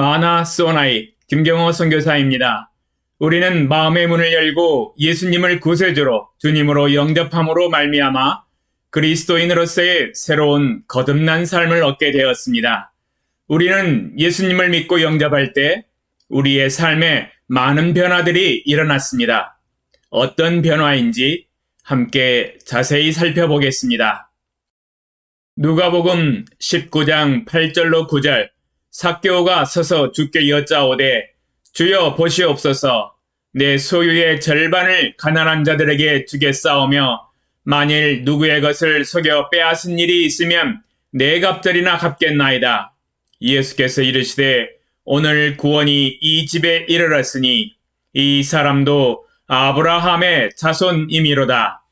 마나 소나이 김경호 선교사입니다. 우리는 마음의 문을 열고 예수님을 구세주로 주님으로 영접함으로 말미암아 그리스도인으로서의 새로운 거듭난 삶을 얻게 되었습니다. 우리는 예수님을 믿고 영접할 때 우리의 삶에 많은 변화들이 일어났습니다. 어떤 변화인지 함께 자세히 살펴보겠습니다. 누가복음 19장 8절로 9절. 삭개오가 서서 주께 여짜오되 주여 보시옵소서, 내 소유의 절반을 가난한 자들에게 주겠사오며 만일 누구의 것을 속여 빼앗은 일이 있으면 네 갑절이나 갚겠나이다. 예수께서 이르시되 오늘 구원이 이 집에 이르렀으니 이 사람도 아브라함의 자손이미로다.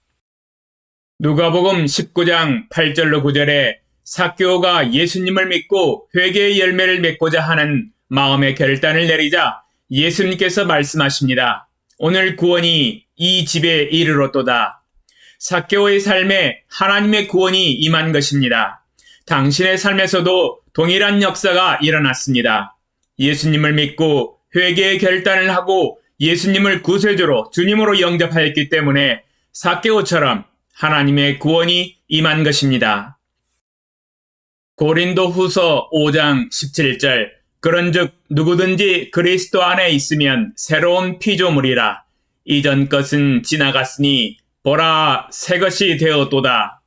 누가복음 19장 8절로 9절에 삭개오가 예수님을 믿고 회개의 열매를 맺고자 하는 마음의 결단을 내리자 예수님께서 말씀하십니다. 오늘 구원이 이 집에 이르렀도다. 삭개오의 삶에 하나님의 구원이 임한 것입니다. 당신의 삶에서도 동일한 역사가 일어났습니다. 예수님을 믿고 회개의 결단을 하고 예수님을 구세주로 주님으로 영접하였기 때문에 삭개오처럼 하나님의 구원이 임한 것입니다. 고린도후서 5장 17절. 그런즉 누구든지 그리스도 안에 있으면 새로운 피조물이라. 이전 것은 지나갔으니 보라 새 것이 되었도다.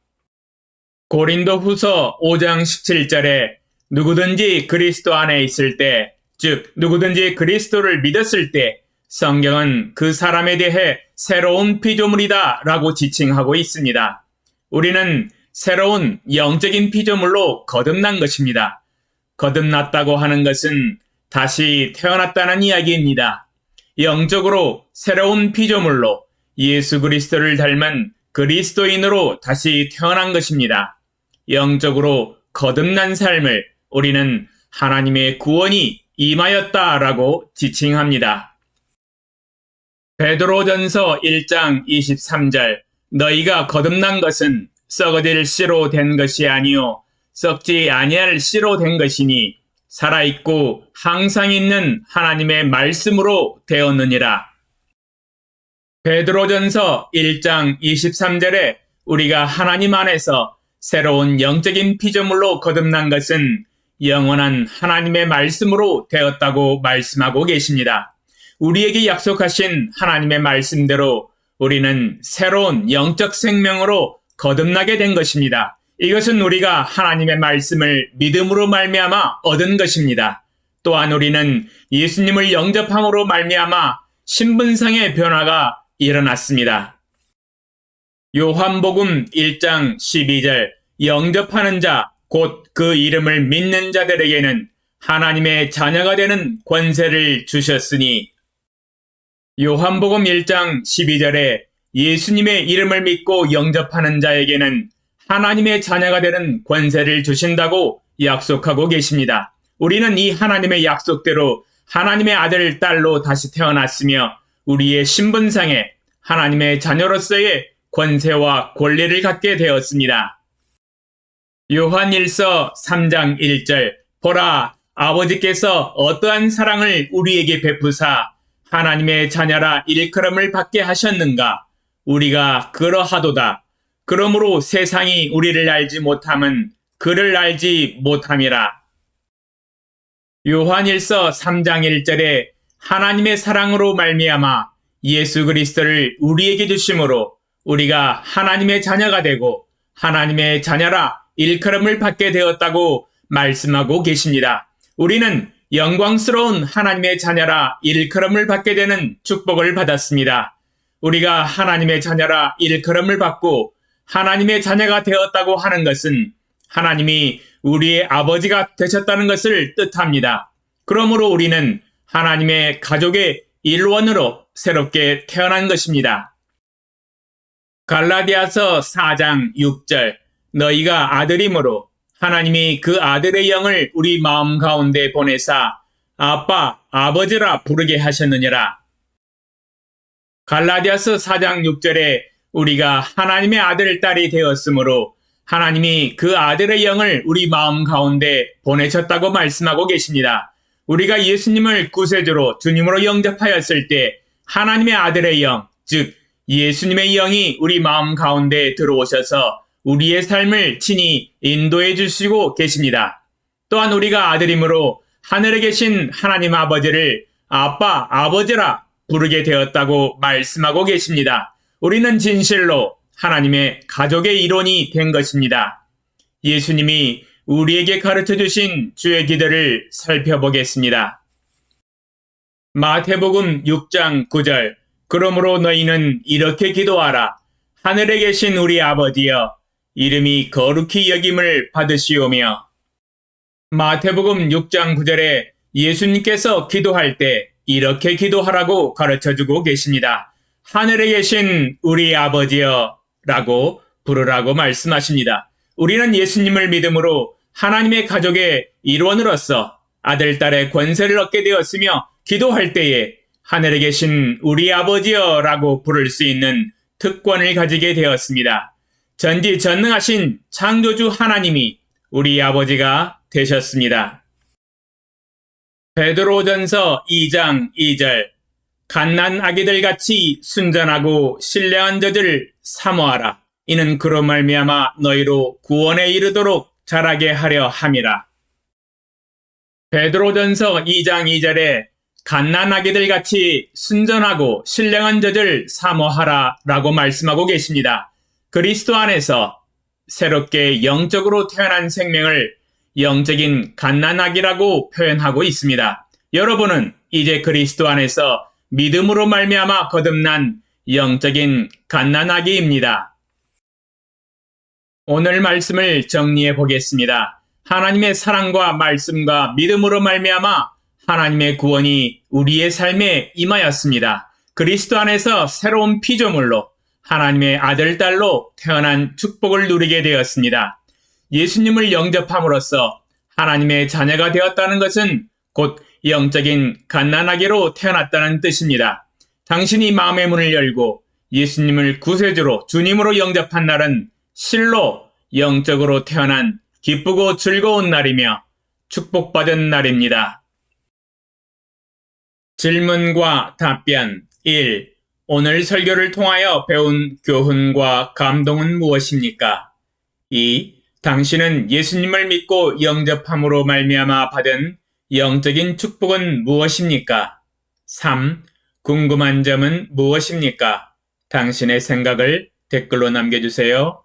고린도후서 5장 17절에 누구든지 그리스도 안에 있을 때, 즉 누구든지 그리스도를 믿었을 때 성경은 그 사람에 대해 새로운 피조물이다 라고 지칭하고 있습니다. 우리는 새로운 영적인 피조물로 거듭난 것입니다. 거듭났다고 하는 것은 다시 태어났다는 이야기입니다. 영적으로 새로운 피조물로 예수 그리스도를 닮은 그리스도인으로 다시 태어난 것입니다. 영적으로 거듭난 삶을 우리는 하나님의 구원이 임하였다라고 지칭합니다. 베드로전서 1장 23절. 너희가 거듭난 것은 썩어질 씨로 된 것이 아니요 썩지 아니할 씨로 된 것이니 살아있고 항상 있는 하나님의 말씀으로 되었느니라. 베드로전서 1장 23절에 우리가 하나님 안에서 새로운 영적인 피조물로 거듭난 것은 영원한 하나님의 말씀으로 되었다고 말씀하고 계십니다. 우리에게 약속하신 하나님의 말씀대로 우리는 새로운 영적 생명으로 거듭나게 된 것입니다. 이것은 우리가 하나님의 말씀을 믿음으로 말미암아 얻은 것입니다. 또한 우리는 예수님을 영접함으로 말미암아 신분상의 변화가 일어났습니다. 요한복음 1장 12절. 영접하는 자, 곧 그 이름을 믿는 자들에게는 하나님의 자녀가 되는 권세를 주셨으니. 요한복음 1장 12절에 예수님의 이름을 믿고 영접하는 자에게는 하나님의 자녀가 되는 권세를 주신다고 약속하고 계십니다. 우리는 이 하나님의 약속대로 하나님의 아들, 딸로 다시 태어났으며 우리의 신분상에 하나님의 자녀로서의 권세와 권리를 갖게 되었습니다. 요한일서 3장 1절. 보라, 아버지께서 어떠한 사랑을 우리에게 베푸사 하나님의 자녀라 일컬음을 받게 하셨는가? 우리가 그러하도다. 그러므로 세상이 우리를 알지 못함은 그를 알지 못함이라. 요한일서 3장 1절에 하나님의 사랑으로 말미암아 예수 그리스도를 우리에게 주심으로 우리가 하나님의 자녀가 되고 하나님의 자녀라 일컬음을 받게 되었다고 말씀하고 계십니다. 우리는 영광스러운 하나님의 자녀라 일컬음을 받게 되는 축복을 받았습니다. 우리가 하나님의 자녀라 일컬음을 받고 하나님의 자녀가 되었다고 하는 것은 하나님이 우리의 아버지가 되셨다는 것을 뜻합니다. 그러므로 우리는 하나님의 가족의 일원으로 새롭게 태어난 것입니다. 갈라디아서 4장 6절. 너희가 아들이므로 하나님이 그 아들의 영을 우리 마음 가운데 보내사 아빠, 아버지라 부르게 하셨느니라. 갈라디아서 4장 6절에 우리가 하나님의 아들, 딸이 되었으므로 하나님이 그 아들의 영을 우리 마음 가운데 보내셨다고 말씀하고 계십니다. 우리가 예수님을 구세주로 주님으로 영접하였을 때 하나님의 아들의 영, 즉 예수님의 영이 우리 마음 가운데 들어오셔서 우리의 삶을 친히 인도해 주시고 계십니다. 또한 우리가 아들이므로 하늘에 계신 하나님 아버지를 아빠, 아버지라 부르게 되었다고 말씀하고 계십니다. 우리는 진실로 하나님의 가족의 일원이 된 것입니다. 예수님이 우리에게 가르쳐 주신 주의 기도를 살펴보겠습니다. 마태복음 6장 9절. 그러므로 너희는 이렇게 기도하라. 하늘에 계신 우리 아버지여, 이름이 거룩히 여김을 받으시오며. 마태복음 6장 9절에 예수님께서 기도할 때 이렇게 기도하라고 가르쳐주고 계십니다. 하늘에 계신 우리 아버지여 라고 부르라고 말씀하십니다. 우리는 예수님을 믿음으로 하나님의 가족의 일원으로서 아들, 딸의 권세를 얻게 되었으며 기도할 때에 하늘에 계신 우리 아버지여 라고 부를 수 있는 특권을 가지게 되었습니다. 전지전능하신 창조주 하나님이 우리 아버지가 되셨습니다. 베드로전서 2장 2절. 갓난 아기들 같이 순전하고 신령한 저들 사모하라. 이는 그로 말미암아 너희로 구원에 이르도록 자라게 하려 함이라. 베드로전서 2장 2절에 갓난 아기들 같이 순전하고 신령한 저들 사모하라 라고 말씀하고 계십니다. 그리스도 안에서 새롭게 영적으로 태어난 생명을 영적인 갓난아기라고 표현하고 있습니다. 여러분은 이제 그리스도 안에서 믿음으로 말미암아 거듭난 영적인 갓난아기입니다. 오늘 말씀을 정리해 보겠습니다. 하나님의 사랑과 말씀과 믿음으로 말미암아 하나님의 구원이 우리의 삶에 임하였습니다. 그리스도 안에서 새로운 피조물로 하나님의 아들, 딸로 태어난 축복을 누리게 되었습니다. 예수님을 영접함으로써 하나님의 자녀가 되었다는 것은 곧 영적인 갓난아기로 태어났다는 뜻입니다. 당신이 마음의 문을 열고 예수님을 구세주로 주님으로 영접한 날은 실로 영적으로 태어난 기쁘고 즐거운 날이며 축복받은 날입니다. 질문과 답변 1. 오늘 설교를 통하여 배운 교훈과 감동은 무엇입니까? 2. 당신은 예수님을 믿고 영접함으로 말미암아 받은 영적인 축복은 무엇입니까? 3. 궁금한 점은 무엇입니까? 당신의 생각을 댓글로 남겨주세요.